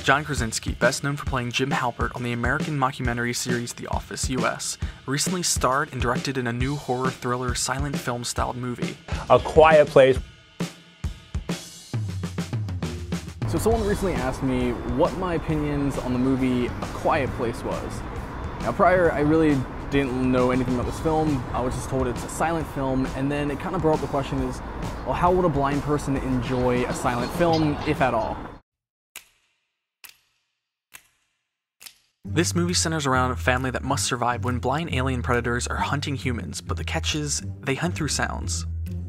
John Krasinski, best known for playing Jim Halpert on the American mockumentary series The Office US, recently starred and directed in a new horror thriller silent film styled movie, A Quiet Place. So someone recently asked me what my opinions on the movie A Quiet Place was. Now prior, I really didn't know anything about this film. I was just told it's a silent film, and then it kind of brought up the question is, well, how would a blind person enjoy a silent film, if at all? This movie centers around a family that must survive when blind alien predators are hunting humans, but the catch is, they hunt through sounds.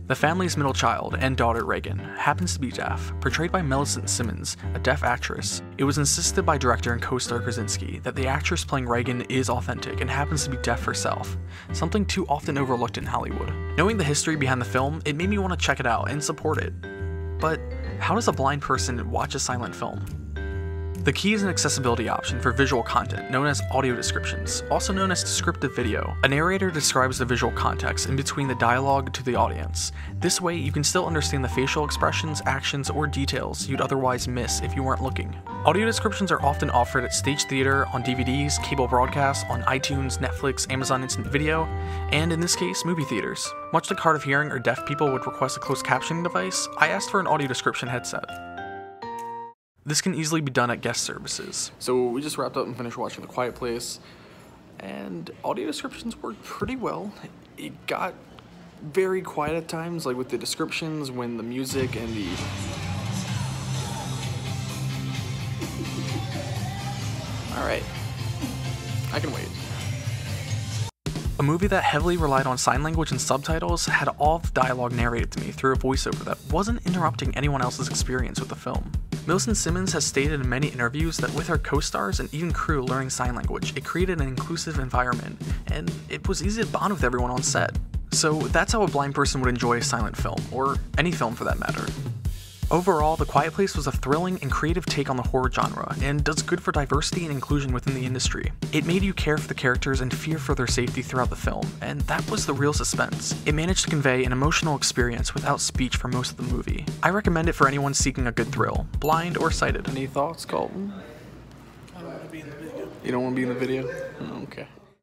The family's middle child and daughter, Reagan, happens to be deaf, portrayed by Millicent Simmonds, a deaf actress. It was insisted by director and co-star Krasinski that the actress playing Reagan is authentic and happens to be deaf herself, something too often overlooked in Hollywood. Knowing the history behind the film, it made me want to check it out and support it. But how does a blind person watch a silent film? The key is an accessibility option for visual content known as audio descriptions, also known as descriptive video. A narrator describes the visual context in between the dialogue to the audience. This way, you can still understand the facial expressions, actions, or details you'd otherwise miss if you weren't looking. Audio descriptions are often offered at stage theater, on DVDs, cable broadcasts, on iTunes, Netflix, Amazon Instant Video, and in this case, movie theaters. Much like hard of hearing or deaf people would request a closed captioning device, I asked for an audio description headset. This can easily be done at guest services. So we just wrapped up and finished watching The Quiet Place, and audio descriptions worked pretty well. It got very quiet at times, like with the descriptions, when the music and the... Alright, I can wait. A movie that heavily relied on sign language and subtitles had all of the dialogue narrated to me through a voiceover that wasn't interrupting anyone else's experience with the film. Millicent Simmonds has stated in many interviews that with her co-stars and even crew learning sign language, it created an inclusive environment, and it was easy to bond with everyone on set. So that's how a blind person would enjoy a silent film, or any film for that matter. Overall, The Quiet Place was a thrilling and creative take on the horror genre, and does good for diversity and inclusion within the industry. It made you care for the characters and fear for their safety throughout the film, and that was the real suspense. It managed to convey an emotional experience without speech for most of the movie. I recommend it for anyone seeking a good thrill, blind or sighted. Any thoughts, Colton? I don't want to be in the video. You don't want to be in the video? Okay.